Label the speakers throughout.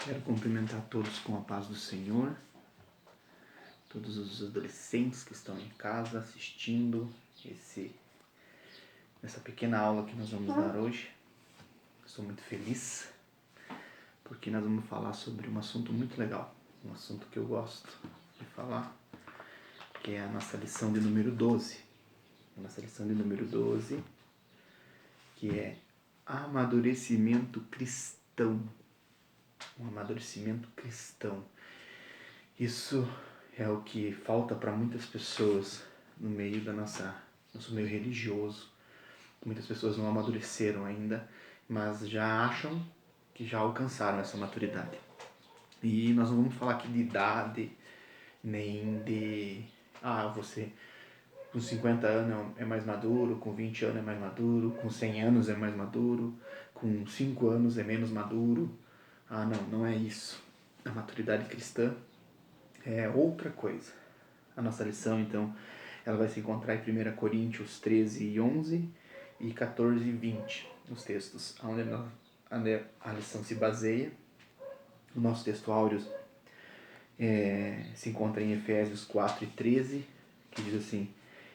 Speaker 1: Quero cumprimentar todos com a paz do Senhor, todos os adolescentes que estão em casa assistindo essa pequena aula que nós vamos dar hoje. Estou muito feliz porque nós vamos falar sobre um assunto muito legal, um assunto que eu gosto de falar, que é a nossa lição de número 12. A nossa lição de número 12, que é amadurecimento cristão. Um amadurecimento cristão. Isso é o que falta para muitas pessoas no meio nosso meio religioso. Muitas pessoas não amadureceram ainda, mas já acham que já alcançaram essa maturidade. E nós não vamos falar aqui de idade, nem de você com 50 anos é mais maduro, com 20 anos é mais maduro, com 100 anos é mais maduro, com 5 anos é menos maduro. Não é isso. A maturidade cristã é outra coisa. A nossa lição, então, ela vai se encontrar em 1 Coríntios 13, 11 e 14 e 20, os textos onde a lição se baseia. O nosso texto áureo se encontra em Efésios 4 e 13, que diz assim: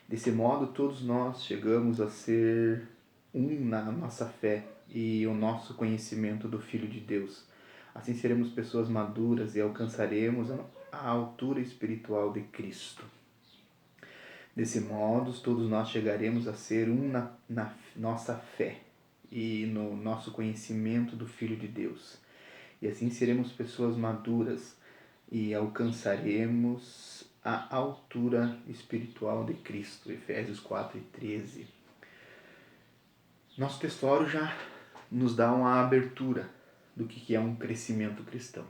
Speaker 1: desse modo todos nós chegamos a ser um na nossa fé e o nosso conhecimento do Filho de Deus. Assim seremos pessoas maduras e alcançaremos a altura espiritual de Cristo. Desse modo, todos nós chegaremos a ser um na nossa fé e no nosso conhecimento do Filho de Deus. E assim seremos pessoas maduras e alcançaremos a altura espiritual de Cristo. Efésios 4 e 13. Nosso textório já nos dá uma abertura do que é um crescimento cristão.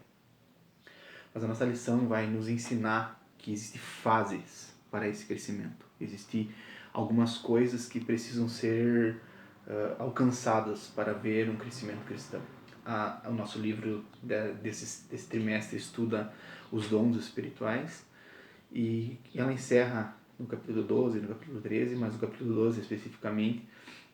Speaker 1: Mas a nossa lição vai nos ensinar que existem fases para esse crescimento. Existem algumas coisas que precisam ser alcançadas para ver um crescimento cristão. O nosso livro desse trimestre estuda os dons espirituais e ela encerra no capítulo 12, no capítulo 13, mas no capítulo 12 especificamente,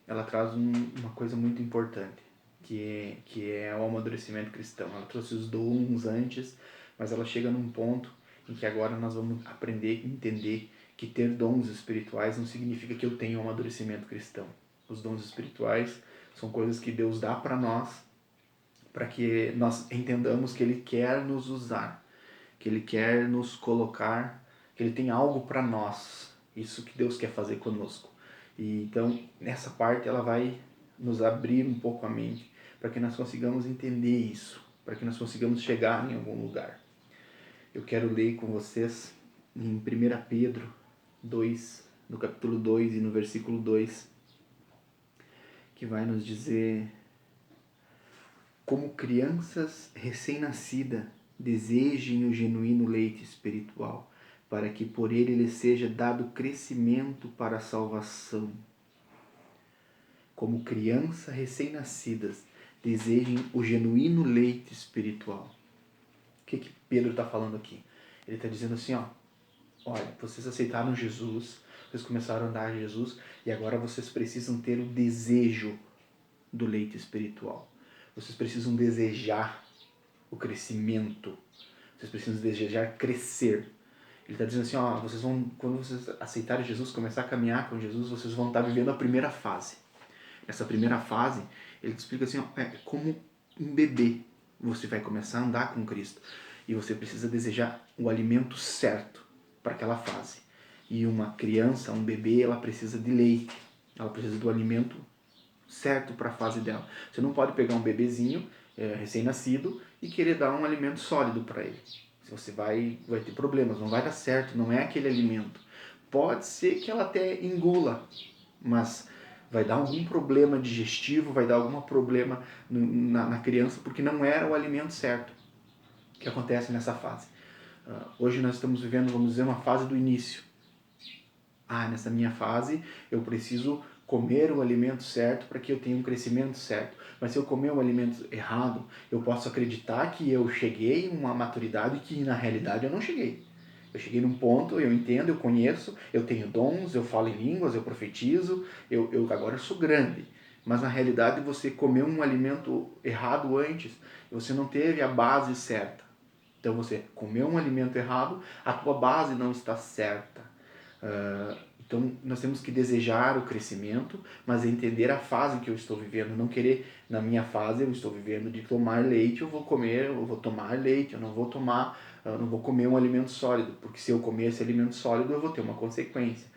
Speaker 1: ela traz uma coisa muito importante, que é o amadurecimento cristão. Ela trouxe os dons antes, mas ela chega num ponto em que agora nós vamos aprender e entender que ter dons espirituais não significa que eu tenha um amadurecimento cristão. Os dons espirituais são coisas que Deus dá para nós, para que nós entendamos que Ele quer nos usar, que Ele quer nos colocar, que Ele tem algo para nós. Isso que Deus quer fazer conosco. E então, nessa parte, ela vai nos abrir um pouco a mente, para que nós consigamos entender isso, para que nós consigamos chegar em algum lugar. Eu quero ler com vocês em 1 Pedro 2, no capítulo 2 e no versículo 2, que vai nos dizer: como crianças recém-nascidas, desejem o genuíno leite espiritual, para que por ele lhes seja dado crescimento para a salvação. Como crianças recém-nascidas, desejem o genuíno leite espiritual. O que Pedro está falando aqui? Ele está dizendo assim, olha, vocês aceitaram Jesus, vocês começaram a andar em Jesus, e agora vocês precisam ter o desejo do leite espiritual. Vocês precisam desejar o crescimento. Vocês precisam desejar crescer. Ele está dizendo assim, vocês vão, quando vocês aceitarem Jesus, começar a caminhar com Jesus, vocês vão estar vivendo a primeira fase. Essa primeira fase, ele te explica assim, é como um bebê. Você vai começar a andar com Cristo. E você precisa desejar o alimento certo para aquela fase. E uma criança, um bebê, ela precisa de leite. Ela precisa do alimento certo para a fase dela. Você não pode pegar um bebezinho recém-nascido e querer dar um alimento sólido para ele. Você vai ter problemas, não vai dar certo, não é aquele alimento. Pode ser que ela até engula, mas vai dar algum problema digestivo, vai dar algum problema na criança, porque não era o alimento certo que acontece nessa fase. Hoje nós estamos vivendo, vamos dizer, uma fase do início. Nessa minha fase eu preciso comer o alimento certo para que eu tenha um crescimento certo. Mas se eu comer o alimento errado, eu posso acreditar que eu cheguei em uma maturidade que na realidade eu não cheguei. Eu cheguei num ponto, eu entendo, eu conheço, eu tenho dons, eu falo em línguas, eu profetizo, agora eu sou grande. mas na realidade você comeu um alimento errado antes, você não teve a base certa. Então você comeu um alimento errado, a tua base não está certa. Então nós temos que desejar o crescimento, mas entender a fase que eu estou vivendo, não querer, na minha fase eu estou vivendo de tomar leite, eu vou tomar leite, eu não vou comer um alimento sólido, porque se eu comer esse alimento sólido eu vou ter uma consequência.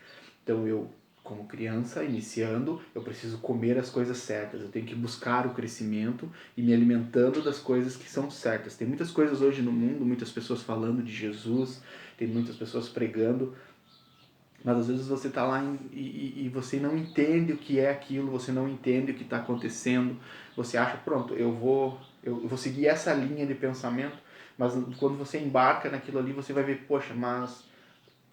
Speaker 1: Então eu, como criança, iniciando, eu preciso comer as coisas certas, eu tenho que buscar o crescimento e me alimentando das coisas que são certas. Tem muitas coisas hoje no mundo, muitas pessoas falando de Jesus, tem muitas pessoas pregando, mas às vezes você está lá e você não entende o que é aquilo, você não entende o que está acontecendo, você acha, pronto, eu vou seguir essa linha de pensamento, mas quando você embarca naquilo ali, você vai ver, poxa, mas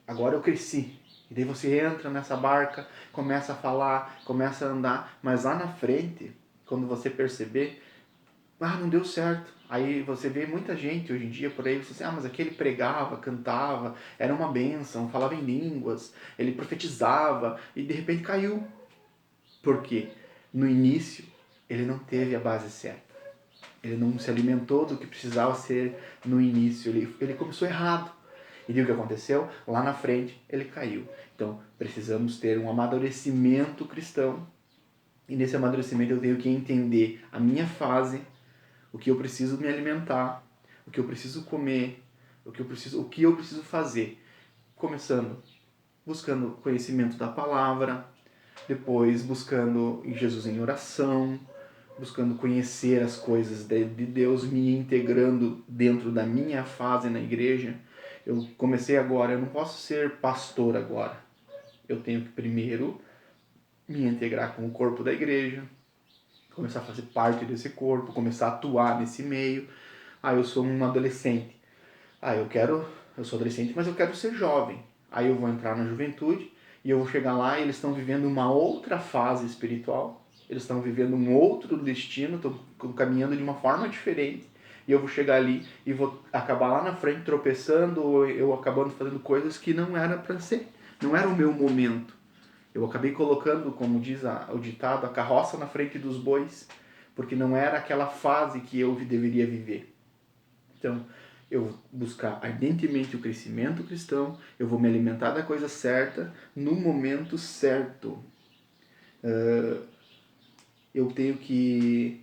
Speaker 1: agora eu cresci. E daí você entra nessa barca, começa a falar, começa a andar, mas lá na frente, quando você perceber, não deu certo. Aí você vê muita gente hoje em dia por aí, você diz, mas aquele pregava, cantava, era uma bênção, falava em línguas, ele profetizava e de repente caiu. Por quê? No início ele não teve a base certa. Ele não se alimentou do que precisava ser no início, ele começou errado. E viu o que aconteceu? Lá na frente ele caiu. Então precisamos ter um amadurecimento cristão. E nesse amadurecimento eu tenho que entender a minha fase, o que eu preciso me alimentar, o que eu preciso comer, o que eu preciso fazer. Começando buscando conhecimento da palavra, depois buscando em Jesus em oração, buscando conhecer as coisas de Deus, me integrando dentro da minha fase na igreja. Eu comecei agora, eu não posso ser pastor agora. Eu tenho que primeiro me integrar com o corpo da igreja, começar a fazer parte desse corpo, começar a atuar nesse meio. Eu sou um adolescente. Eu sou adolescente, mas eu quero ser jovem. Aí eu vou entrar na juventude e eu vou chegar lá e eles estão vivendo uma outra fase espiritual. Eles estão vivendo um outro destino, estão caminhando de uma forma diferente. E eu vou chegar ali e vou acabar lá na frente tropeçando ou eu acabando fazendo coisas que não era para ser. Não era o meu momento. Eu acabei colocando, como diz o ditado, a carroça na frente dos bois, porque não era aquela fase que eu deveria viver. Então, eu vou buscar ardentemente o crescimento cristão, eu vou me alimentar da coisa certa, no momento certo. Eu tenho que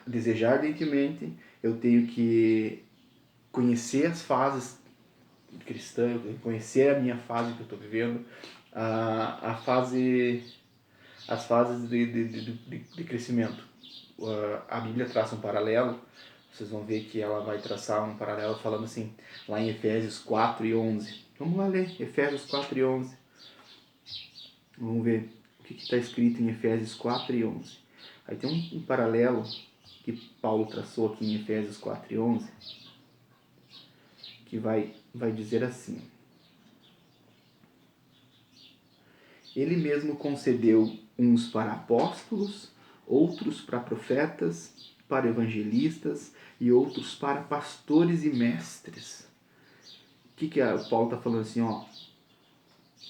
Speaker 1: desejar ardentemente, eu tenho que conhecer as fases cristãs, conhecer a minha fase que eu estou vivendo, as fases de crescimento. A Bíblia traça um paralelo, vocês vão ver que ela vai traçar um paralelo falando assim, lá em Efésios 4 e 11. Vamos lá ler, Efésios 4 e 11. Vamos ver o que está escrito em Efésios 4 e 11. Aí tem um paralelo que Paulo traçou aqui em Efésios 4 e 11, que vai dizer assim: Ele mesmo concedeu uns para apóstolos, outros para profetas, para evangelistas e outros para pastores e mestres. O que Paulo está falando assim?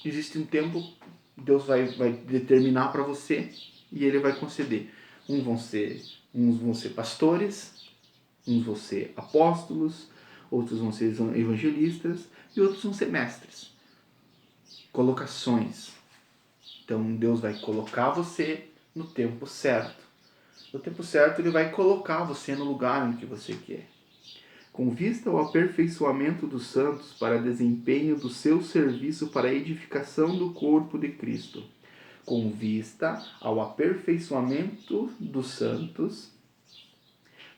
Speaker 1: Existe um tempo, Deus vai determinar para você e ele vai conceder. Uns vão ser pastores, uns vão ser apóstolos, outros vão ser evangelistas e outros vão ser mestres. Colocações. Então Deus vai colocar você no tempo certo. No tempo certo ele vai colocar você no lugar em que você quer. Com vista ao aperfeiçoamento dos santos para desempenho do seu serviço para a edificação do corpo de Cristo. Com vista ao aperfeiçoamento dos santos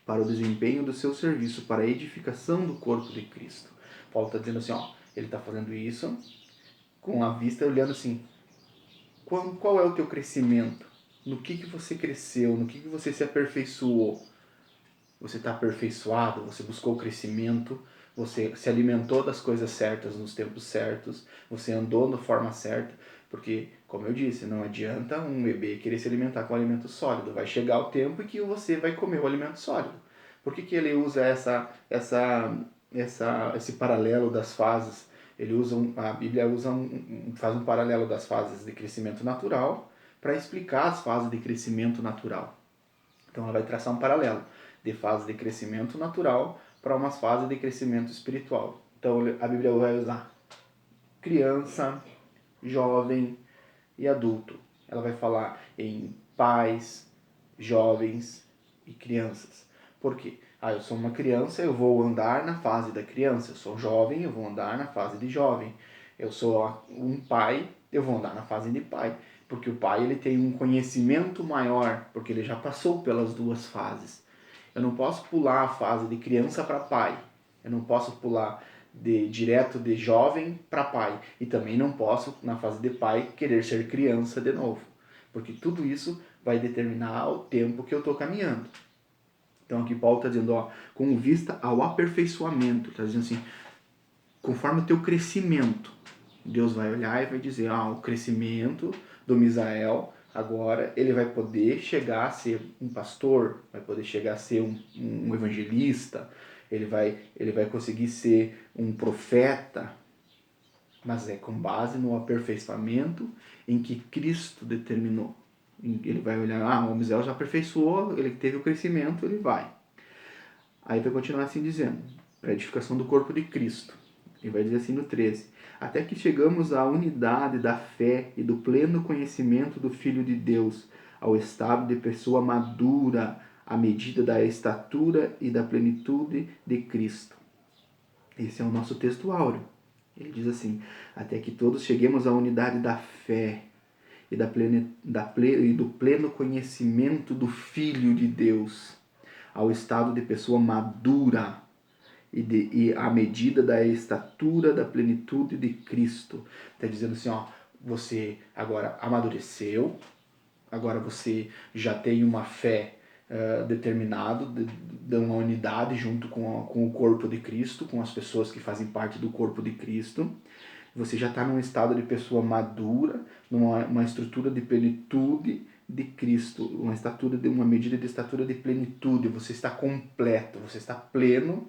Speaker 1: para o desempenho do seu serviço para a edificação do corpo de Cristo. Paulo está dizendo assim, ele está fazendo isso com a vista olhando assim, qual é o teu crescimento? No que você cresceu? No que você se aperfeiçoou? Você está aperfeiçoado? Você buscou o crescimento? Você se alimentou das coisas certas nos tempos certos? Você andou da forma certa? Porque, como eu disse, não adianta um bebê querer se alimentar com alimento sólido. Vai chegar o tempo em que você vai comer o alimento sólido. Por que ele usa esse paralelo das fases? A Bíblia faz um paralelo das fases de crescimento natural, para explicar as fases de crescimento natural. Então ela vai traçar um paralelo de fase de crescimento natural para umas fases de crescimento espiritual. Então a Bíblia vai usar criança, jovem e adulto. Ela vai falar em pais, jovens e crianças. Por quê? Eu sou uma criança, eu vou andar na fase da criança. Eu sou jovem, eu vou andar na fase de jovem. Eu sou um pai, eu vou andar na fase de pai. Porque o pai ele tem um conhecimento maior, porque ele já passou pelas duas fases. Eu não posso pular a fase de criança para pai. Eu não posso pular direto de jovem para pai. E também não posso, na fase de pai, querer ser criança de novo. Porque tudo isso vai determinar o tempo que eu estou caminhando. Então aqui Paulo está dizendo, com vista ao aperfeiçoamento, está dizendo assim, conforme o teu crescimento, Deus vai olhar e vai dizer, o crescimento do Misael, agora ele vai poder chegar a ser um pastor, vai poder chegar a ser um evangelista, ele vai conseguir ser um profeta, mas é com base no aperfeiçoamento em que Cristo determinou. Ele vai olhar, o Misael já aperfeiçoou, ele teve o crescimento, ele vai. Aí vai continuar assim dizendo, para a edificação do corpo de Cristo. Ele vai dizer assim no 13, até que chegamos à unidade da fé e do pleno conhecimento do Filho de Deus, ao estado de pessoa madura, à medida da estatura e da plenitude de Cristo. Esse é o nosso texto áureo. Ele diz assim, até que todos cheguemos à unidade da fé e do pleno conhecimento do Filho de Deus, ao estado de pessoa madura e à medida da estatura da plenitude de Cristo. Está dizendo assim, você agora amadureceu, agora você já tem uma fé determinada, de uma unidade junto com o corpo de Cristo, com as pessoas que fazem parte do corpo de Cristo. Você já está num estado de pessoa madura, numa estrutura de plenitude de Cristo, uma medida de estatura de plenitude. Você está completo, você está pleno,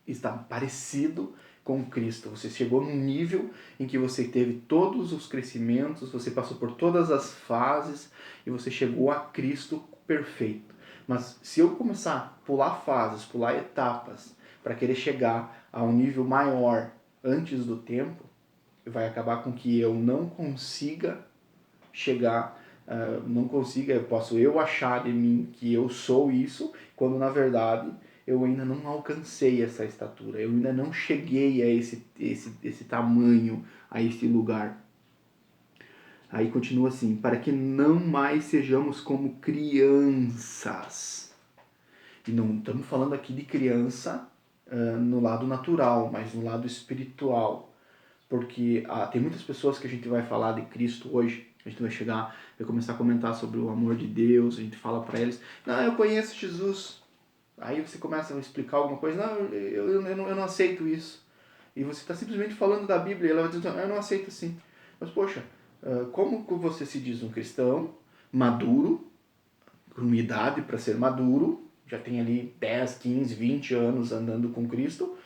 Speaker 1: está parecido com Cristo. Você chegou num nível em que você teve todos os crescimentos, você passou por todas as fases e você chegou a Cristo perfeito. Mas se eu começar a pular fases, pular etapas, para querer chegar a um nível maior antes do tempo, vai acabar com que eu não consiga chegar, posso eu achar de mim que eu sou isso, quando na verdade eu ainda não alcancei essa estatura, eu ainda não cheguei a esse tamanho, a esse lugar. Aí continua assim, para que não mais sejamos como crianças. E não estamos falando aqui de criança no lado natural, mas no lado espiritual. Porque tem muitas pessoas que a gente vai falar de Cristo hoje, a gente vai começar a comentar sobre o amor de Deus, a gente fala para eles, não, eu conheço Jesus. Aí você começa a explicar alguma coisa, não, eu não aceito isso. E você está simplesmente falando da Bíblia, e ela vai dizer, eu não aceito assim. Mas poxa, como você se diz um cristão maduro, com idade para ser maduro, já tem ali 10, 15, 20 anos andando com Cristo,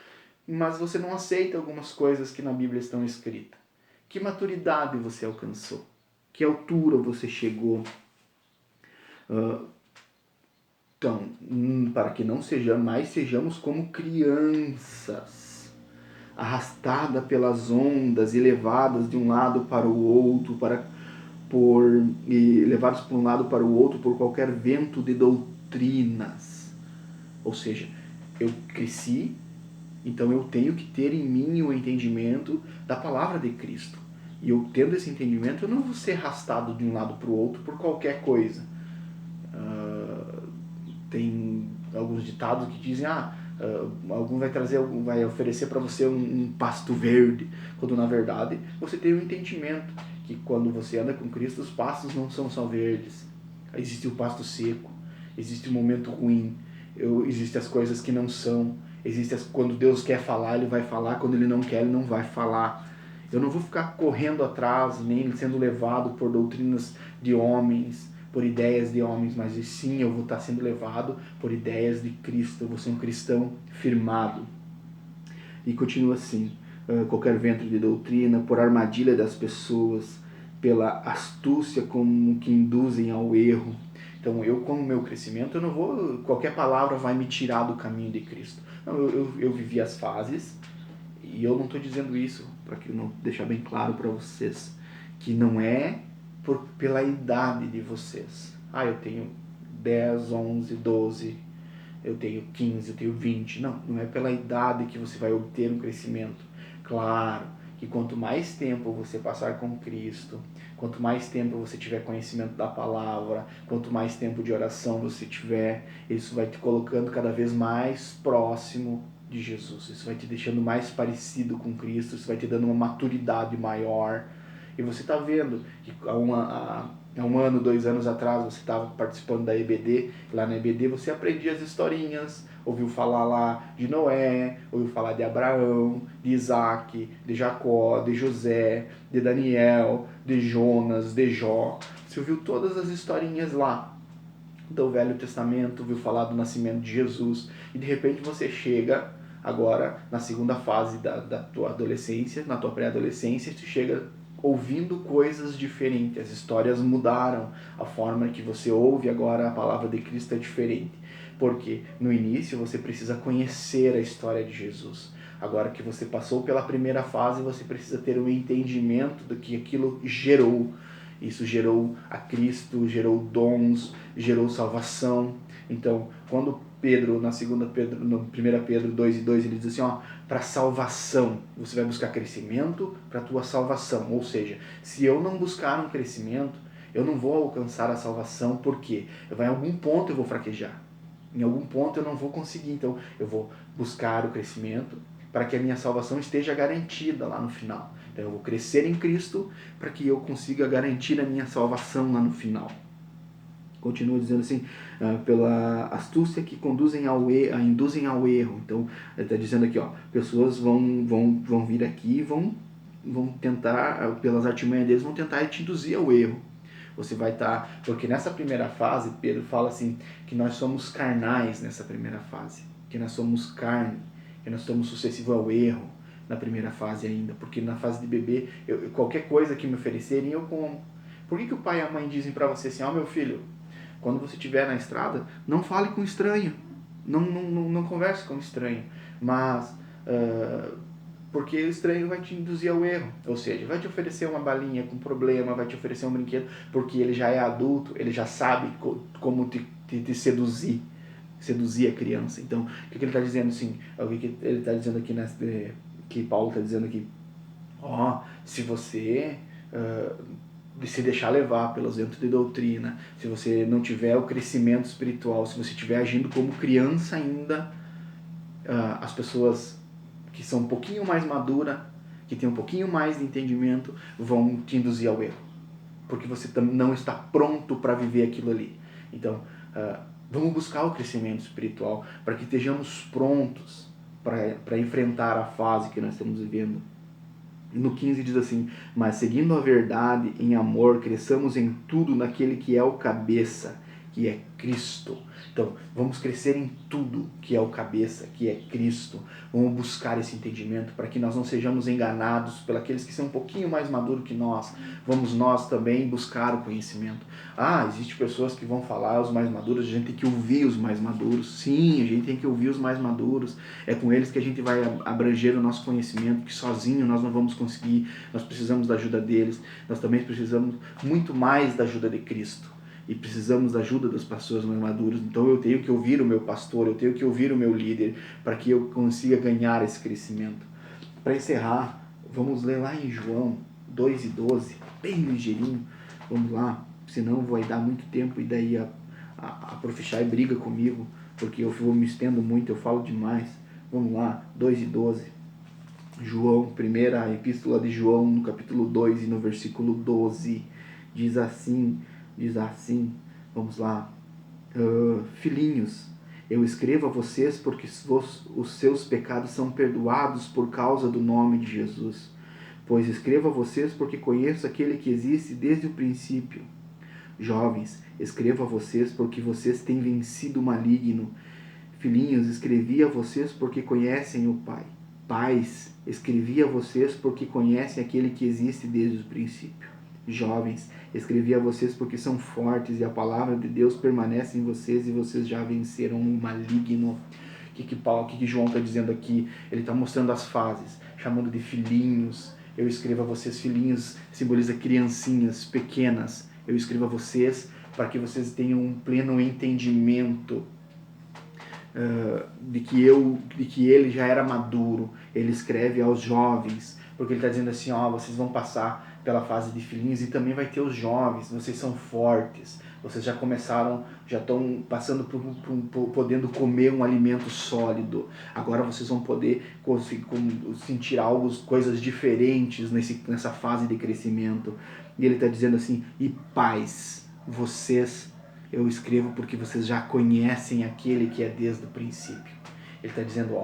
Speaker 1: mas você não aceita algumas coisas que na Bíblia estão escritas. Que maturidade você alcançou? Que altura você chegou? Então, para que não sejamos como crianças, arrastadas pelas ondas e levadas de um lado para o outro, levados por um lado para o outro por qualquer vento de doutrinas. Ou seja, eu cresci, então eu tenho que ter em mim o entendimento da palavra de Cristo. E eu tendo esse entendimento, eu não vou ser arrastado de um lado para o outro por qualquer coisa. Tem alguns ditados que dizem, algum vai oferecer para você um pasto verde, quando na verdade você tem um entendimento que quando você anda com Cristo, os pastos não são só verdes. Existe o pasto seco, existe o momento ruim, existem as coisas que não são, quando Deus quer falar, Ele vai falar, quando Ele não quer, Ele não vai falar. Eu não vou ficar correndo atrás, nem sendo levado por doutrinas de homens, por ideias de homens, mas sim eu vou estar sendo levado por ideias de Cristo, eu vou ser um cristão firmado. E continua assim, qualquer vento de doutrina, por armadilha das pessoas pela astúcia como que induzem ao erro. Então eu, com o meu crescimento, eu não vou, qualquer palavra vai me tirar do caminho de Cristo. Não, eu vivi as fases, e eu não estou dizendo isso, para que não deixar bem claro para vocês, que não é pela idade de vocês. Eu tenho 10, 11, 12, eu tenho 15, eu tenho 20. Não é pela idade que você vai obter um crescimento. Claro que quanto mais tempo você passar com Cristo, quanto mais tempo você tiver conhecimento da palavra, quanto mais tempo de oração você tiver, isso vai te colocando cada vez mais próximo de Jesus. Isso vai te deixando mais parecido com Cristo, isso vai te dando uma maturidade maior. E você está vendo que há um ano, 2 anos atrás, você estava participando da EBD. Lá na EBD você aprendia as historinhas, ouviu falar lá de Noé, ouviu falar de Abraão, de Isaac, de Jacó, de José, de Daniel, de Jonas, de Jó. Você ouviu todas as historinhas lá do Velho Testamento, ouviu falar do nascimento de Jesus. E de repente você chega agora na segunda fase da tua adolescência, na tua pré-adolescência, você chega ouvindo coisas diferentes. As histórias mudaram, a forma que você ouve agora a palavra de Cristo é diferente. Porque no início você precisa conhecer a história de Jesus. Agora que você passou pela primeira fase, você precisa ter um entendimento do que aquilo gerou. Isso gerou a Cristo, gerou dons, gerou salvação. Então, quando Pedro, no 1 Pedro 2:2, ele diz assim, para salvação, você vai buscar crescimento para a tua salvação. Ou seja, se eu não buscar um crescimento, eu não vou alcançar a salvação, porque em algum ponto eu vou fraquejar. Em algum ponto eu não vou conseguir, então eu vou buscar o crescimento para que a minha salvação esteja garantida lá no final. Então eu vou crescer em Cristo para que eu consiga garantir a minha salvação lá no final. Continua dizendo assim, pela astúcia que induzem ao erro. Então ele está dizendo aqui, pessoas vão vir aqui e vão tentar, pelas artimanhas deles, vão tentar te induzir ao erro. Você vai estar, porque nessa primeira fase, Pedro fala assim, que nós somos carnais nessa primeira fase, que nós somos carne, que nós estamos sucessivos ao erro na primeira fase ainda, porque na fase de bebê, qualquer coisa que me oferecerem, eu como. Por que o pai e a mãe dizem para você assim, meu filho, quando você estiver na estrada, não fale com estranho, não converse com estranho, mas porque o estranho vai te induzir ao erro, ou seja, vai te oferecer uma balinha com problema, vai te oferecer um brinquedo, porque ele já é adulto, ele já sabe como te seduzir a criança. Então, o que ele está dizendo assim? O que ele está dizendo aqui, que Paulo está dizendo aqui? Se você se deixar levar pelos ventos de doutrina, se você não tiver o crescimento espiritual, se você estiver agindo como criança ainda, as pessoas que são um pouquinho mais maduras, que têm um pouquinho mais de entendimento, vão te induzir ao erro, porque você não está pronto para viver aquilo ali. Então, vamos buscar o crescimento espiritual para que estejamos prontos para enfrentar a fase que nós estamos vivendo. No 15 diz assim, mas seguindo a verdade em amor, cresçamos em tudo naquele que é o cabeça, que é Cristo. Então, vamos crescer em tudo que é o cabeça, que é Cristo. Vamos buscar esse entendimento para que nós não sejamos enganados por aqueles que são um pouquinho mais maduros que nós. Vamos nós também buscar o conhecimento. Existem pessoas que vão falar os mais maduros, a gente tem que ouvir os mais maduros. Sim, a gente tem que ouvir os mais maduros. É com eles que a gente vai abranger o nosso conhecimento, que sozinho nós não vamos conseguir. Nós precisamos da ajuda deles. Nós também precisamos muito mais da ajuda de Cristo. E precisamos da ajuda das pessoas mais maduras. Então eu tenho que ouvir o meu pastor, eu tenho que ouvir o meu líder, para que eu consiga ganhar esse crescimento. Para encerrar, vamos ler lá em João 2:12, bem ligeirinho. Vamos lá, senão vai dar muito tempo e daí a Prof. Chay briga comigo, porque eu me estendo muito, eu falo demais. Vamos lá, 2:12. João, primeira epístola de João, no capítulo 2 e no versículo 12, diz assim, vamos lá, filhinhos, eu escrevo a vocês porque os seus pecados são perdoados por causa do nome de Jesus. Pois escrevo a vocês porque conheço aquele que existe desde o princípio. Jovens, escrevo a vocês porque vocês têm vencido o maligno. Filhinhos, escrevi a vocês porque conhecem o Pai. Pais, escrevi a vocês porque conhecem aquele que existe desde o princípio. jovens, escrevi a vocês porque são fortes e a palavra de Deus permanece em vocês e vocês já venceram o maligno. O que João está dizendo aqui? Ele está mostrando as fases, chamando de filhinhos. Eu escrevo a vocês, filhinhos simboliza criancinhas pequenas. Eu escrevo a vocês para que vocês tenham um pleno entendimento de que ele já era maduro. Ele escreve aos jovens, porque ele está dizendo assim, vocês vão passar pela fase de filhinhos e também vai ter os jovens, vocês são fortes, vocês já começaram, já estão passando por podendo comer um alimento sólido, agora vocês vão poder sentir coisas diferentes nessa fase de crescimento. E ele está dizendo assim, e pais, eu escrevo porque vocês já conhecem aquele que é desde o princípio. Ele está dizendo,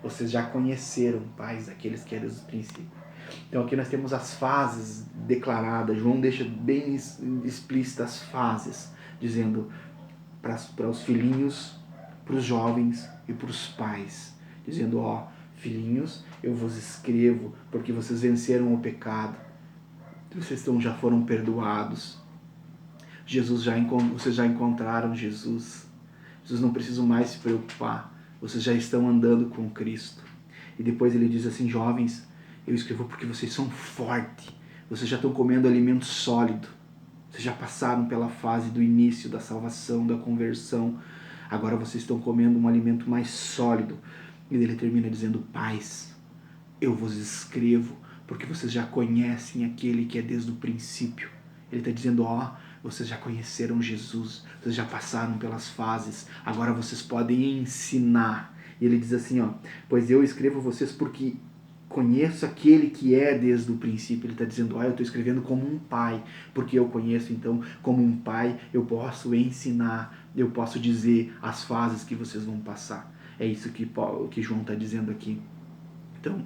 Speaker 1: vocês já conheceram, pais, aqueles que é desde o princípio. Então aqui nós temos as fases declaradas. João deixa bem explícitas as fases, dizendo para os filhinhos, para os jovens e para os pais, dizendo, filhinhos, eu vos escrevo porque vocês venceram o pecado, vocês já foram perdoados. Vocês já encontraram Jesus. Vocês não precisam mais se preocupar. Vocês já estão andando com Cristo. E depois ele diz assim, jovens, eu escrevo porque vocês são fortes. Vocês já estão comendo alimento sólido. Vocês já passaram pela fase do início, da salvação, da conversão. Agora vocês estão comendo um alimento mais sólido. E ele termina dizendo, pais, eu vos escrevo porque vocês já conhecem aquele que é desde o princípio. Ele está dizendo, vocês já conheceram Jesus, vocês já passaram pelas fases, agora vocês podem ensinar. E ele diz assim, pois eu escrevo vocês porque conheço aquele que é desde o princípio. Ele está dizendo, eu estou escrevendo como um pai, porque eu conheço, então, como um pai, eu posso ensinar, eu posso dizer as fases que vocês vão passar. É isso que João está dizendo aqui. Então,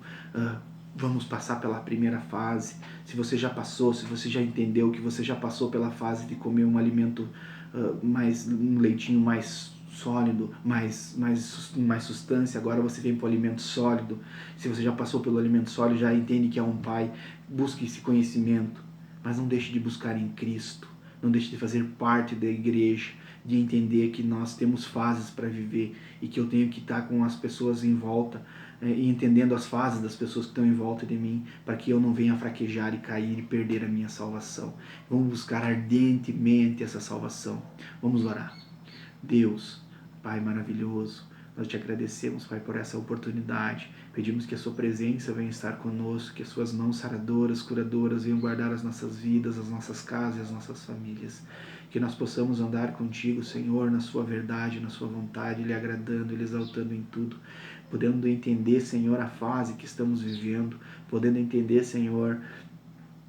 Speaker 1: vamos passar pela primeira fase. Se você já passou, se você já entendeu que você já passou pela fase de comer um alimento um leitinho mais sólido, mais substância, agora você vem para o alimento sólido. Se você já passou pelo alimento sólido, já entende que é um pai, busque esse conhecimento, mas não deixe de buscar em Cristo, não deixe de fazer parte da igreja, de entender que nós temos fases para viver e que eu tenho que estar com as pessoas em volta, e entendendo as fases das pessoas que estão em volta de mim, para que eu não venha fraquejar e cair e perder a minha salvação. Vamos buscar ardentemente essa salvação. Vamos orar. Deus, Pai maravilhoso, nós te agradecemos, Pai, por essa oportunidade. Pedimos que a sua presença venha estar conosco, que as suas mãos saradoras, curadoras venham guardar as nossas vidas, as nossas casas e as nossas famílias. Que nós possamos andar contigo, Senhor, na sua verdade, na sua vontade, lhe agradando, lhe exaltando em tudo. Podendo entender, Senhor, a fase que estamos vivendo, podendo entender, Senhor,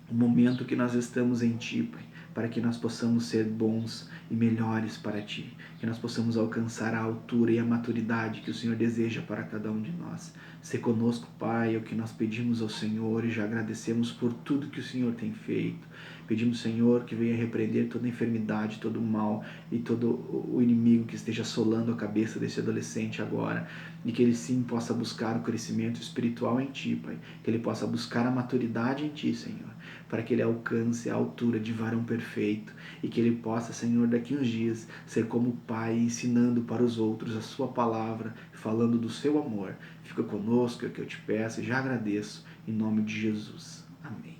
Speaker 1: o momento que nós estamos em Ti, Pai, para que nós possamos ser bons e melhores para Ti, que nós possamos alcançar a altura e a maturidade que o Senhor deseja para cada um de nós. Se conosco, Pai, é o que nós pedimos ao Senhor e já agradecemos por tudo que o Senhor tem feito. Pedimos, Senhor, que venha repreender toda enfermidade, todo o mal e todo o inimigo que esteja assolando a cabeça desse adolescente agora, e que ele sim possa buscar o crescimento espiritual em Ti, Pai, que ele possa buscar a maturidade em Ti, Senhor, para que ele alcance a altura de varão perfeito e que ele possa, Senhor, daqui uns dias ser como Pai, ensinando para os outros a sua palavra, falando do seu amor. Fica conosco, é o que eu te peço e já agradeço, em nome de Jesus. Amém.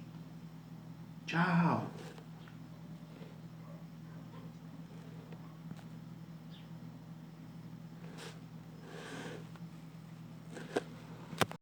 Speaker 1: Tchau!